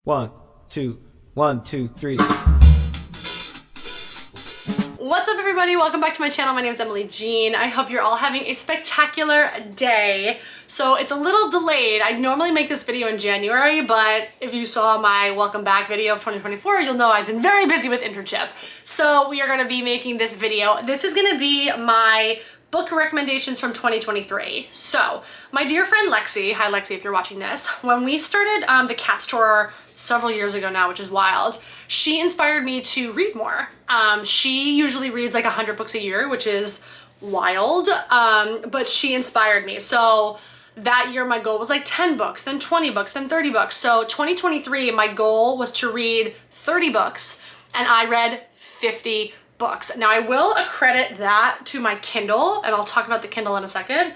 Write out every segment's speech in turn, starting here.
One, two, one, two, three. What's up, everybody? Welcome back to my channel. My name is Emily Jean. I hope you're all having a spectacular day. So it's a little delayed. I normally make this video in January, but if you saw my welcome back video of 2024, you'll know I've been very busy with internship. So we are going to be making this video. This is going to be my book recommendations from 2023. So my dear friend Lexi, hi Lexi if you're watching this, when we started the cat store several years ago now, which is wild, she inspired me to read more. She usually reads like 100 books a year, which is wild, but she inspired me. So that year my goal was like 10 books, then 20 books, then 30 books. So 2023, my goal was to read 30 books, and I read 50 books. Now I will accredit that to my Kindle, and I'll talk about the Kindle in a second.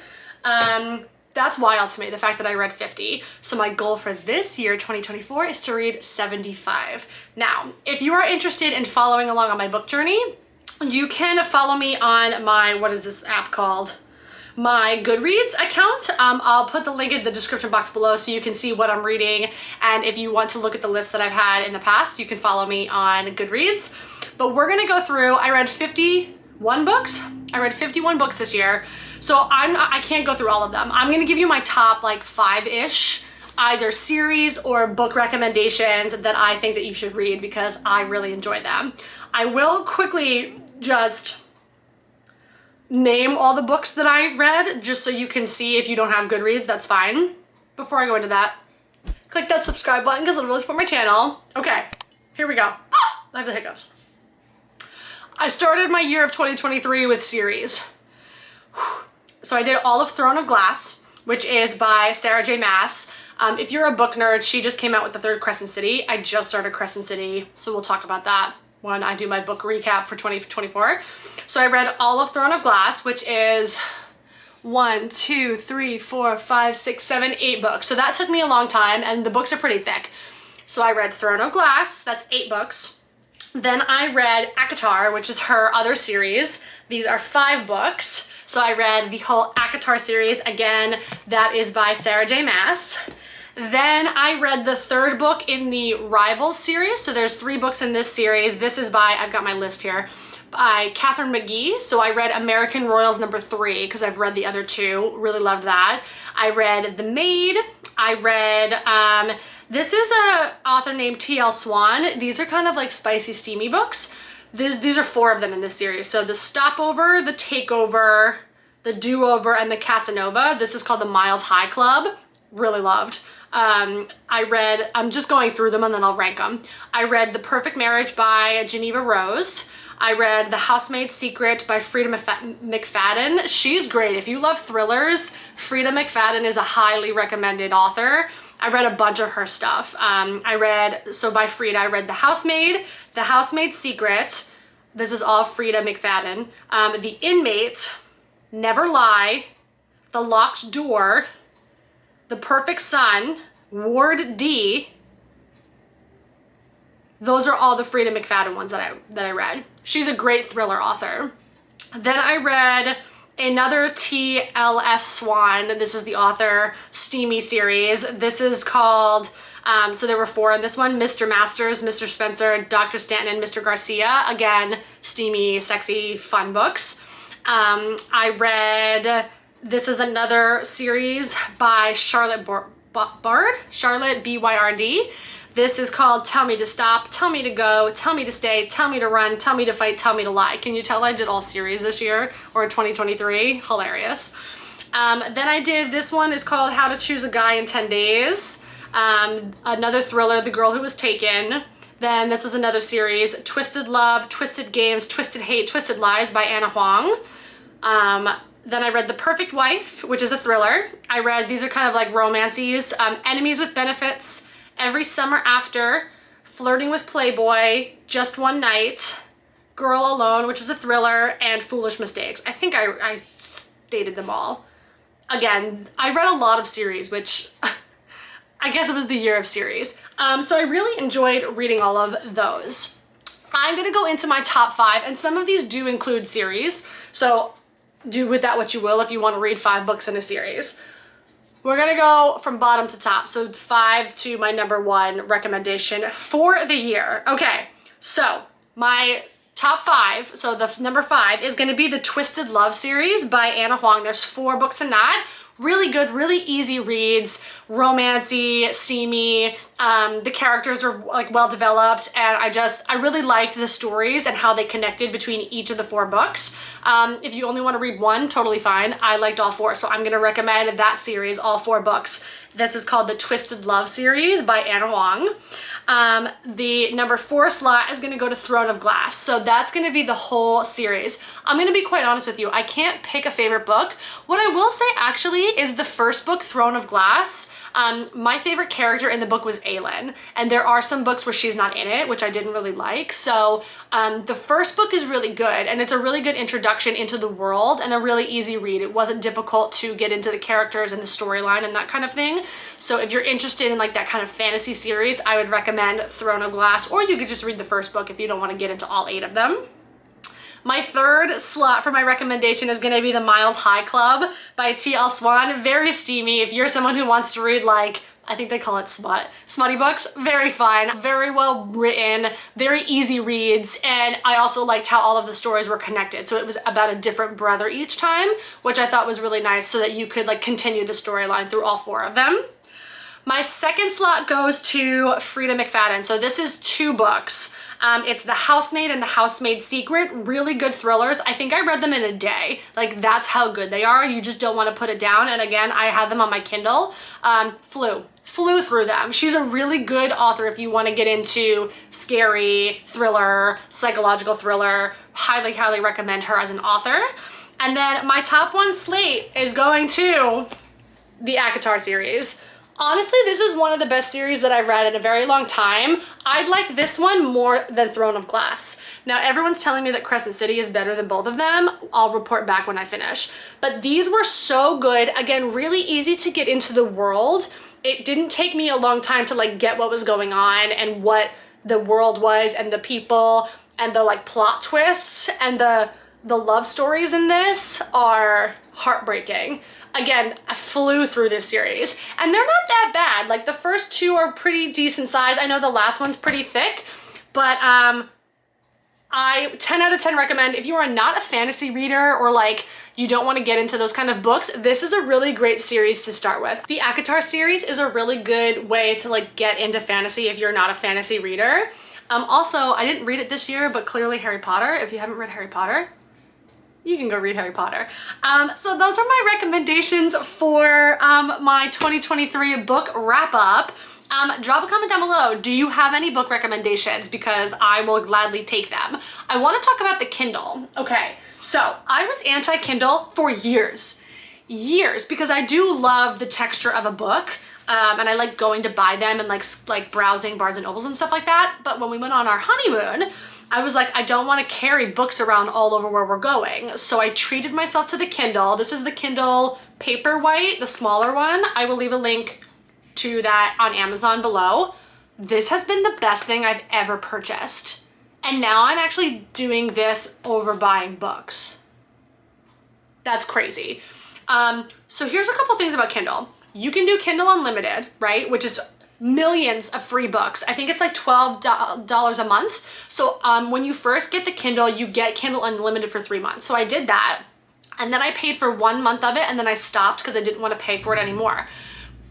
That's wild to me, the fact that I read 50. So my goal for this year, 2024, is to read 75. Now, if you are interested in following along on my book journey, you can follow me on my, what is this app called? My Goodreads account. I'll put the link in the description box below so you can see what I'm reading. And if you want to look at the list that I've had in the past, you can follow me on Goodreads. But we're gonna go through, I read 51 books. I read 51 books this year. So I can't go through all of them. I'm gonna give you my top like 5-ish, either series or book recommendations that I think that you should read because I really enjoy them. I will quickly just name all the books that I read just so you can see. If you don't have Goodreads, that's fine. Before I go into that, click that subscribe button because it'll really support my channel. Okay, here we go. I have the hiccups. I started my year of 2023 with series. So I did all of Throne of Glass, which is by Sarah J. Maas. If you're a book nerd, she just came out with the third Crescent City. I just started Crescent City, so we'll talk about that when I do my book recap for 2024. So I read all of Throne of Glass, which is 1, 2, 3, 4, 5, 6, 7, 8 books. So that took me a long time, and the books are pretty thick. So I read Throne of Glass, that's 8 books. Then I read acotar, which is her other series. These are 5 books. So I read the whole acotar series. Again, that is by Sarah J. Maas. Then I read the 3rd book in the Rivals series. So there's 3 books in this series. This is by, I've got my list here, by Catherine McGee. So I read American Royals number 3 because I've read the other 2. Really loved that. I read The Maid. I read, this is an author named T.L. Swan. These are kind of like spicy, steamy books. These are 4 of them in this series. So The Stopover, The Takeover, The Do-Over, and The Casanova. This is called The Miles High Club. Really loved. I'm just going through them and then I'll rank them. I read The Perfect Marriage by Geneva Rose. I read The Housemaid's Secret by Frida McFadden. She's great. If you love thrillers, Frida McFadden is a highly recommended author. I read a bunch of her stuff. By Frida, I read The Housemaid, The Housemaid's Secret. This is all Frida McFadden. The Inmate, Never Lie, The Locked Door, The Perfect Son, Ward D. Those are all the Frida McFadden ones that I read. She's a great thriller author. Then I read another T.L.S. Swan. This is the author, steamy series. This is called, so there were 4 in this one, Mr. Masters, Mr. Spencer, Dr. Stanton, and Mr. Garcia. Again, steamy, sexy, fun books. I read, this is another series by Charlotte Bard, Charlotte B-Y-R-D. This is called Tell Me to Stop, Tell Me to Go, Tell Me to Stay, Tell Me to Run, Tell Me to Fight, Tell Me to Lie. Can you tell I did all series this year, or 2023? Hilarious. Then I did, this one is called How to Choose a Guy in 10 Days. Another thriller, The Girl Who Was Taken. Then this was another series, Twisted Love, Twisted Games, Twisted Hate, Twisted Lies by Anna Huang. Then I read The Perfect Wife, which is a thriller. I read, these are kind of like romances, Enemies with Benefits, Every Summer After, Flirting with Playboy, Just One Night, Girl Alone, which is a thriller, and Foolish Mistakes. I think I stated them all. Again, I read a lot of series, which I guess it was the year of series. So I really enjoyed reading all of those. I'm gonna go into my top 5, and some of these do include series, so do with that what you will if you want to read 5 books in a series. We're gonna go from bottom to top. So 5 to my number 1 recommendation for the year. Okay, so my top 5, so the number 5 is gonna be the Twisted Love series by Anna Huang. There's 4 books in that. Really good, really easy reads, romancy, steamy. The characters are like well developed, and I really liked the stories and how they connected between each of the 4 books. If you only want to read one, totally fine. I liked all 4, so I'm gonna recommend that series, all 4 books. This is called the Twisted Love series by Anna Huang. The number 4 slot is gonna go to Throne of Glass. So that's gonna be the whole series. I'm gonna be quite honest with you, I can't pick a favorite book. What I will say actually is the first book, Throne of Glass. My favorite character in the book was Aelin, and there are some books where she's not in it, which I didn't really like. So the first book is really good, and it's a really good introduction into the world and a really easy read. It wasn't difficult to get into the characters and the storyline and that kind of thing. So if you're interested in like that kind of fantasy series, I would recommend Throne of Glass, or you could just read the first book if you don't want to get into all 8 of them. My 3rd slot for my recommendation is going to be The Miles High Club by T.L. Swan. Very steamy. If you're someone who wants to read, like, I think they call it smutty books. Very fun, very well written, very easy reads, and I also liked how all of the stories were connected. So it was about a different brother each time, which I thought was really nice, so that you could like continue the storyline through all 4 of them. My 2nd slot goes to Frida McFadden. So this is 2 books. It's The Housemaid and The Housemaid's Secret. Really good thrillers. I think I read them in a day. Like, that's how good they are. You just don't want to put it down. And again, I had them on my Kindle. Flew through them. She's a really good author if you want to get into scary thriller, psychological thriller. Highly, highly recommend her as an author. And then my top 1 slate is going to the acotar series. Honestly, this is one of the best series that I've read in a very long time. I like this one more than Throne of Glass. Now, everyone's telling me that Crescent City is better than both of them. I'll report back when I finish. But these were so good. Again, really easy to get into the world. It didn't take me a long time to like get what was going on and what the world was and the people and the like plot twists, and the love stories in this are heartbreaking. Again, I flew through this series, and they're not that bad. Like, the first 2 are pretty decent size. I know the last one's pretty thick, but I 10 out of 10 recommend. If you are not a fantasy reader, or like you don't want to get into those kind of books, this is a really great series to start with. The acotar series is a really good way to like get into fantasy if you're not a fantasy reader. Also, I didn't read it this year, but clearly Harry Potter. If you haven't read Harry Potter, you can go read Harry Potter. So those are my recommendations for my 2023 book wrap up. Drop a comment down below. Do you have any book recommendations? Because I will gladly take them. I want to talk about the Kindle. Okay, so I was anti-Kindle for years, because I do love the texture of a book. And I like going to buy them and like browsing Barnes and Nobles and stuff like that. But when we went on our honeymoon, I was like, I don't want to carry books around all over where we're going. So I treated myself to the Kindle. This is the Kindle Paperwhite, the smaller one. I will leave a link to that on Amazon below. This has been the best thing I've ever purchased. And now I'm actually doing this over buying books. That's crazy. So here's a couple things about Kindle. You can do Kindle Unlimited, right? Which is millions of free books. I think it's like $12 a month. So when you first get the Kindle, you get Kindle Unlimited for 3 months. So I did that, and then I paid for 1 month of it, and then I stopped because I didn't want to pay for it anymore.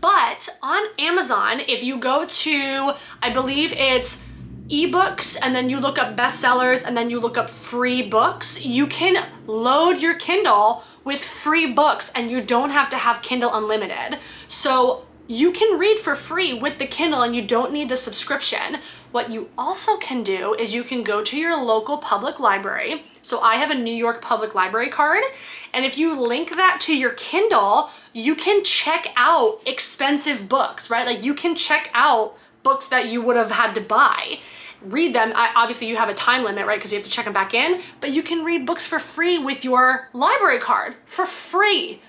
But on Amazon, if you go to, I believe it's ebooks, and then you look up bestsellers, and then you look up free books, you can load your Kindle with free books, and you don't have to have Kindle Unlimited. So you can read for free with the Kindle, and you don't need the subscription. What you also can do is you can go to your local public library. So I have a New York Public Library card, and if you link that to your Kindle, you can check out expensive books, right? Like, you can check out books that you would have had to buy, read them. Obviously you have a time limit, right? Because you have to check them back in, but you can read books for free with your library card for free.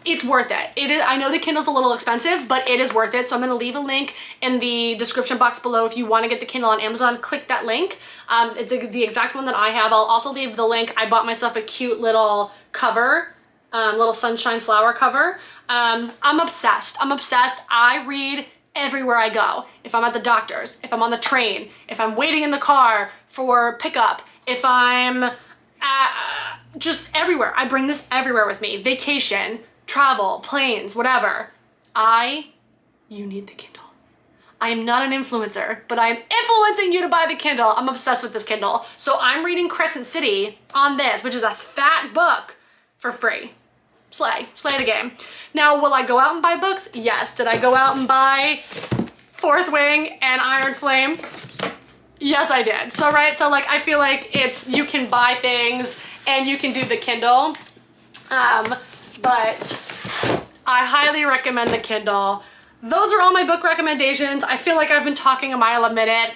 It's worth it. It is. I know the Kindle's a little expensive, but it is worth it. So I'm gonna leave a link in the description box below. If you wanna get the Kindle on Amazon, click that link. It's the exact one that I have. I'll also leave the link. I bought myself a cute little cover little sunshine flower cover. I'm obsessed. I'm obsessed. I read everywhere I go. If I'm at the doctor's, if I'm on the train, if I'm waiting in the car for pickup, if I'm just everywhere. I bring this everywhere with me. Vacation, travel, planes, whatever. You need the Kindle. I am not an influencer, but I am influencing you to buy the Kindle. I'm obsessed with this Kindle. So I'm reading Crescent City on this, which is a fat book, for free. Slay the game. Now, will I go out and buy books? Yes. Did I go out and buy Fourth Wing and Iron Flame? Yes, I did. So, right, so like, I feel like you can buy things and you can do the Kindle, but I highly recommend the Kindle. Those are all my book recommendations. I feel like I've been talking a mile a minute.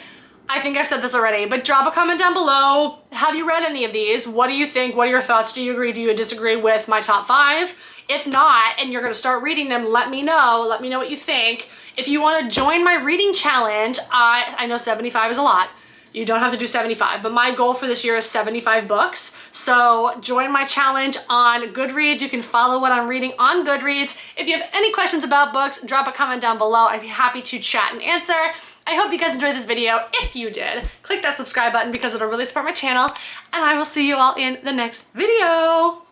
I think I've said this already, but drop a comment down below. Have you read any of these? What do you think? What are your thoughts? Do you agree? Do you disagree with my top 5? If not, and you're gonna start reading them, let me know. Let me know what you think. If you wanna join my reading challenge, I know 75 is a lot. You don't have to do 75, but my goal for this year is 75 books. So join my challenge on Goodreads. You can follow what I'm reading on Goodreads. If you have any questions about books, drop a comment down below. I'd be happy to chat and answer. I hope you guys enjoyed this video. If you did, click that subscribe button because it'll really support my channel, and I will see you all in the next video.